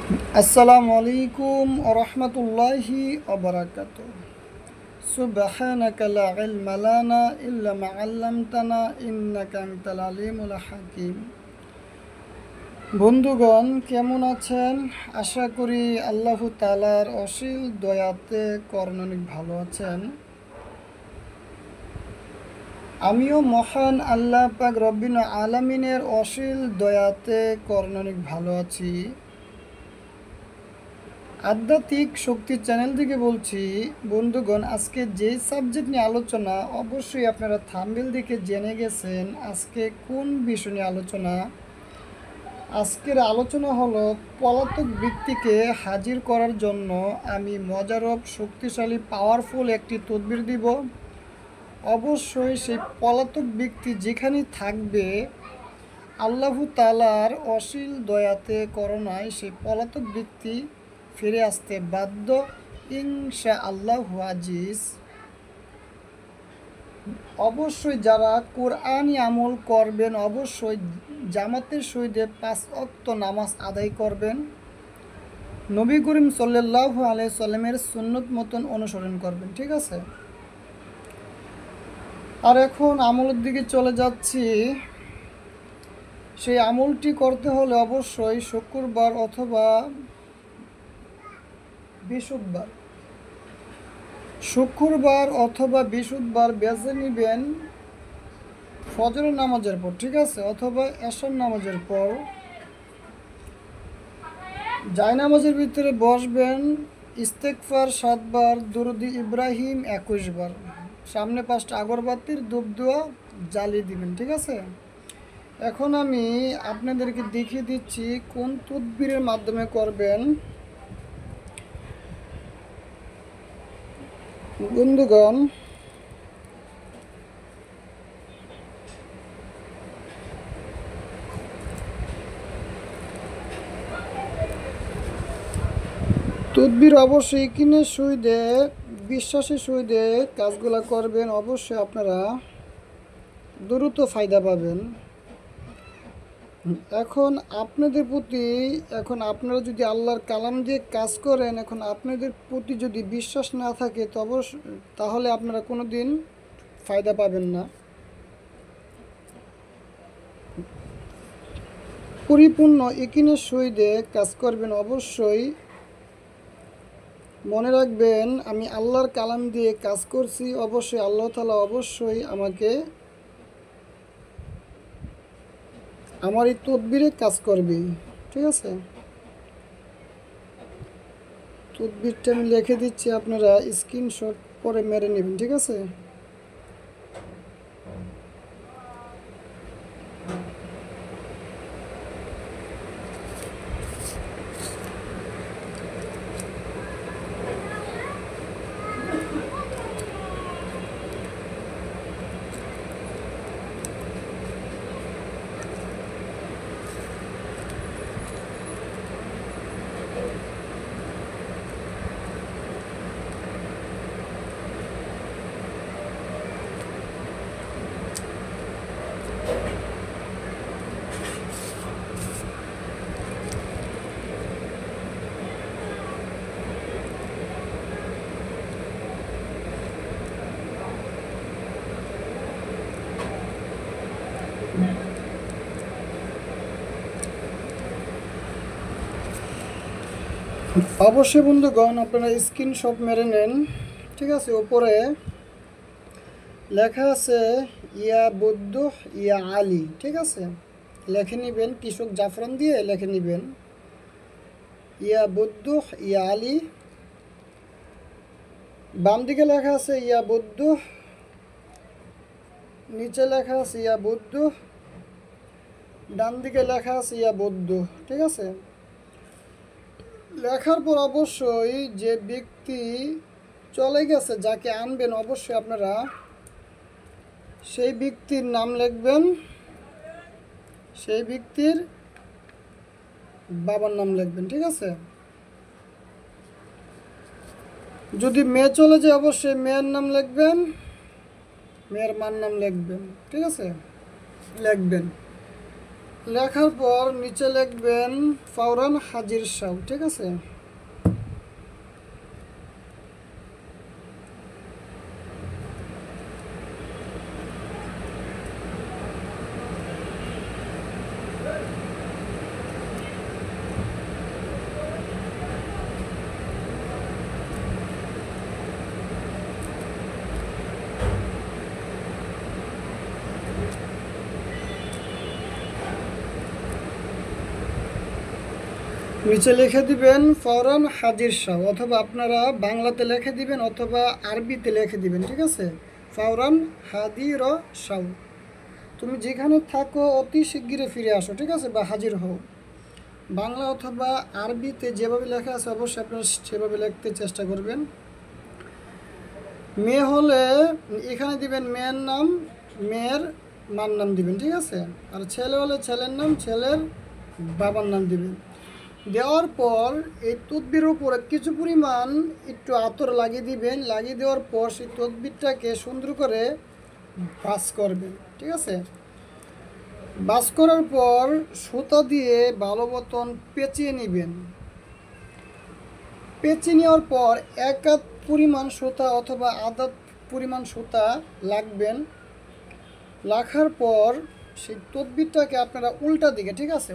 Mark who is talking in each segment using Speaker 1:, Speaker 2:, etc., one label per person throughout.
Speaker 1: আসসালামু আলাইকুম ওয়া রাহমাতুল্লাহি ওয়া বারাকাতুহু। সুবহানাকা লা ইলমা লানা ইল্লা মা 'আল্লামতানা ইন্নাকা আনতাল আলিমুল হাকিম। বন্ধুগণ, কেমন আছেন? আশা করি আল্লাহ তাআলার অসীম দয়াতে অনেক ভালো আছেন। আমিও মহান আল্লাহ পাক রব্বিল আলামিনের অসীম দয়াতে অনেক ভালো আছি। আধ্যাত্মিক শক্তি চ্যানেল থেকে বলছি। বন্ধুগণ, আজকে যে সাবজেক্ট নিয়ে আলোচনা, অবশ্যই আপনারা থাম্বনেল দেখে জেনে গেছেন আজকে কোন বিষয় নিয়ে আলোচনা। আজকের আলোচনা হলো পলাতক ব্যক্তিকে হাজির করার জন্য আমি মজারব, শক্তিশালী, পাওয়ারফুল একটি তদবির দিব। অবশ্যই সেই পলাতক ব্যক্তি যেখানে থাকবে, আল্লাহ তাআলার অসীম দয়াতে করুণায় সেই পলাতক ব্যক্তি ফিরে আসতে বাধ্য ইনশাআল্লাহ আজিজ। অবশ্যই যারা কোরআনি আমল করবেন, অবশ্যই জামাতের সহিত 5 ওয়াক্ত নামাজ আদায় করবেন, নবী করিম সাল্লাল্লাহু আলাইহি সাল্লামের সুন্নত মতন অনুসরণ করবেন, ঠিক আছে? আর এখন আমলের দিকে চলে যাচ্ছি। সেই আমলটি করতে হলে অবশ্যই শুক্রবার অথবা বৃহস্পতিবার বেছে নেবেন ফজরের নামাজের পর, ঠিক আছে, অথবা এশার নামাজের পর। জায়নামাজের ভিতরে বসবেন, ইস্তেগফার 7 বার, দুরূদ ইব্রাহিম 21 বার, সামনে 5টা আগরবাতির ধূপ ধোয়া জ্বালিয়ে দিবেন, ঠিক আছে? এখন আমি আপনাদেরকে দেখিয়ে দিচ্ছি কোন তদবিরের মাধ্যমে করবেন। বন্ধুগণ, তদবির অবশ্যই কিনে সুইদে বিশ্বাসের সহিতে কাজগুলো করবেন, অবশ্যই আপনারা দ্রুত ফায়দা পাবেন। এখন আপনারা যদি আল্লাহর কালাম দিয়ে কাজ করেন, এখন আপনাদের প্রতি যদি বিশ্বাস না থাকে তাহলে আপনারা কোনো দিন ফায়দা পাবেন না। পরিপূর্ণ ইকিনের সহিতে কাজ করবেন। অবশ্যই মনে রাখবেন, আমি আল্লাহর কালাম দিয়ে কাজ করছি, অবশ্যই আল্লাহ তাআলা অবশ্যই আমাকে আমার এই তদবিরে কাজ করবে, ঠিক আছে? তদবিরটা আমি লিখে দিচ্ছি, আপনারা স্ক্রিনশট পরে মেরে নেবেন, ঠিক আছে? অবশ্যই বন্ধুগণ, আপনারা স্ক্রিনশট মেরে নেন, ঠিক আছে? উপরে লেখা আছে ইয়া বুদ্ধ ইয়া আলী, ঠিক আছে? লেখে নেবেন, কৃষক জাফরান দিয়ে লেখে নেবেন ইয়া বুদ্ধ ইয়া আলী। বাম দিকে লেখা আছে ইয়া বুদ্ধ, নিচে লেখা আছে ইয়া বুদ্ধ, ডান দিকে লেখা আছে ইয়া বুদ্ধ, ঠিক আছে? লেখার পর অবশ্যই যে ব্যক্তি চলে গেছে, যাকে আনবেন, অবশ্যই আপনারা সেই ব্যক্তির নাম লিখবেন, সেই ব্যক্তির বাবার নাম লিখবেন, ঠিক আছে? যদি মেয়ে চলে যায়, অবশ্যই মেয়ের নাম লিখবেন, মেয়ের মার নাম লিখবেন, ঠিক আছে? লিখবেন। লেখার পর নিচে লিখবেন ফাওরান হাজির শাও, ঠিক আছে। নিচে লিখে দিবেন ফাওরান হাজির শাহ, অথবা আপনারা বাংলাতে লিখে দিবেন অথবা আরবিতে লিখে দিবেন, ঠিক আছে। ফাওরান হাজির শাহ, তুমি যেখানে থাকো অতি শিগগিরই ফিরে আসো, ঠিক আছে, বা হাজির হও। বাংলা অথবা আরবিতে যেভাবে লেখা আছে অবশ্যই আপনারা সেভাবে লিখতে চেষ্টা করবেন। মেয়ে হলে এখানে দিবেন মেয়ের নাম, মেয়ের মার নাম দিবেন, ঠিক আছে। আর ছেলে হলে ছেলের নাম, ছেলের বাবার নাম দিবেন। দেওয়ার পর এই তদবির উপরে কিছু পরিমাণ একটু আতর লাগিয়ে দিবেন। লাগিয়ে দেওয়ার পর সেই তদবিরটাকে সুন্দর করে ভাঁজ করবেন, ঠিক আছে। ভাঁজ করার পর সুতা দিয়ে ভালো মতন পেঁচিয়ে নেবেন। পেঁচিয়ে নেওয়ার পর এক হাত পরিমাণ সুতা অথবা আধা পরিমাণ সুতা লাগবেন। লাগার পর সেই তদবিরটাকে আপনারা উল্টা দিকে, ঠিক আছে,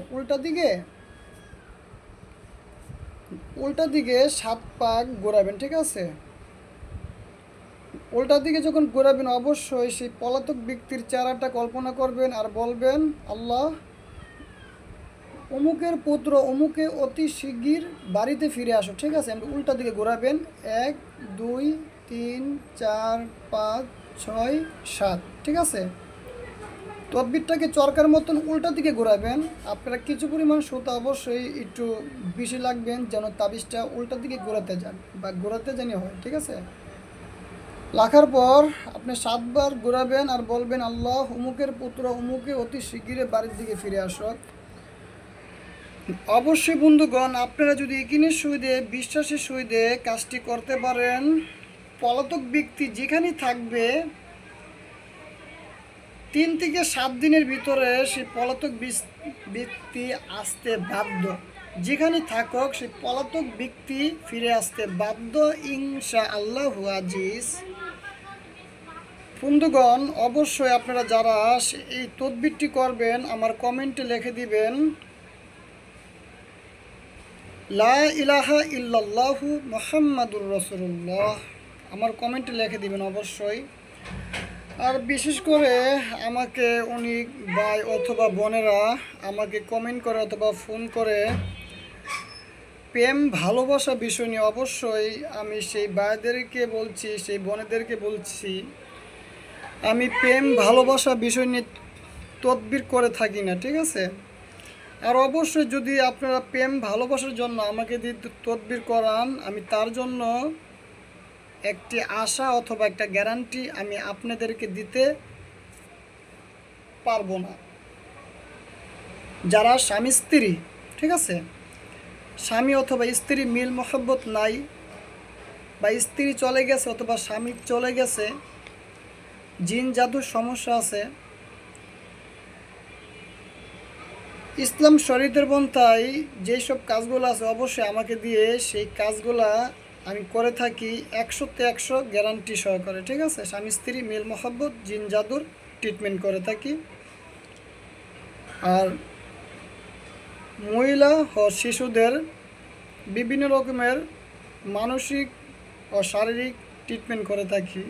Speaker 1: উল্টা দিকে 7 পাক ঘোরাবেন, ঠিক আছে। উল্টা দিকে যখন ঘোরাবেন অবশ্যই সেই পলাতক ব্যক্তির চেহারাটা কল্পনা করবেন আর বলবেন, আল্লাহ, অমুকের পুত্র অমুকে অতি শিগগির বাড়িতে ফিরে আসো, ঠিক আছে। আপনি উল্টা দিকে ঘোরাবেন 1 2 3 4 5 6 7, ঠিক আছে। তদবিরটাকে চরকার মতন উল্টা দিকে ঘোরাবেন। আপনারা কিছু পরিমাণ সুতা অবশ্যই একটু বেশি লাগবেন যেন তাবিজটা উল্টা দিকে ঘোরাতে যান বা ঘোরাতে জানি হয়, ঠিক আছে। লাখার পর আপনি 7 বার ঘোরাবেন আর বলবেন, আল্লাহ, অমুকের পুত্র অমুকে অতি শিগগিরই বাড়ির দিকে ফিরে আসো। অবশ্যই বন্ধুগণ, আপনারা যদি ইকিনের সহিতে বিশ্বাসের সহিতে কাজটি করতে পারেন, পলাতক ব্যক্তি যেখানেই থাকবে 3 থেকে 7 দিনের ভিতরে সেই পলাতক ব্যক্তি আসতে বাধ্য। যেখানে থাকুক সেই পলাতক ব্যক্তি ফিরে আসতে বাধ্য, ইনশাআল্লাহু আজিজ। বন্ধুগণ, অবশ্যই আপনারা যারা এই তদবিরটি করবেন আমার কমেন্টে লিখে দিবেন লা ইলাহা ইল্লাল্লাহু মুহাম্মাদুর রাসূলুল্লাহ, আমার কমেন্টে লিখে দিবেন অবশ্যই। আর বিশেষ করে আমাকে অনেক ভাই অথবা বোনেরা আমাকে কমেন্ট করে অথবা ফোন করে প্রেম ভালোবাসা বিষয় নিয়ে, অবশ্যই আমি সেই ভাইদেরকে বলছি, সেই বোনেদেরকে বলছি, আমি প্রেম ভালোবাসা বিষয় নিয়ে তদবির করে থাকি না, ঠিক আছে। আর অবশ্যই যদি আপনারা প্রেম ভালোবাসার জন্য আমাকে দিয়ে তদবির করান, আমি তার জন্য একটি আশা অথবা একটা গ্যারান্টি আমি আপনাদেরকে দিতে পারবো না। যারা স্বামী স্ত্রী, ঠিক আছে, স্বামী অথবা স্ত্রী মিল মহব্বত নাই, বা স্ত্রী চলে গেছে অথবা স্বামী চলে গেছে, জিন জাদুর সমস্যা আছে, ইসলাম শরীয়তের পন্থায় যেসব কাজগুলো আছে অবশ্যই আমাকে দিয়ে সেই কাজগুলা আমি করে থাকি 100তে 100 গ্যারান্টি সহকারে, ঠিক আছে। স্বামী স্ত্রী মিল মহব্বত জিন জাদুর ট্রিটমেন্ট করে থাকি। আর মহিলা ও শিশুদের বিভিন্ন রকমের মানসিক ও শারীরিক ট্রিটমেন্ট করে থাকি।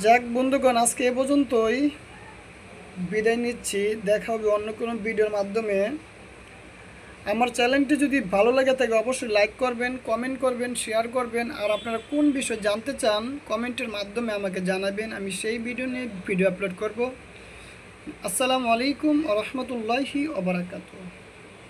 Speaker 1: যাক বন্ধুগণ, আজকে এ পর্যন্তই বিদায় নিচ্ছি। দেখা হবে অন্য কোনো ভিডিওর মাধ্যমে। আমার চ্যানেলটি যদি ভালো লাগে থাকে অবশ্যই লাইক করবেন, কমেন্ট করবেন, শেয়ার করবেন। আর আপনারা কোন বিষয় জানতে চান কমেন্টের মাধ্যমে আমাকে জানাবেন, আমি সেই ভিডিও নিয়ে ভিডিও আপলোড করব। আসসালামু আলাইকুম ওয়া রাহমাতুল্লাহি ওয়া বারাকাতুহু।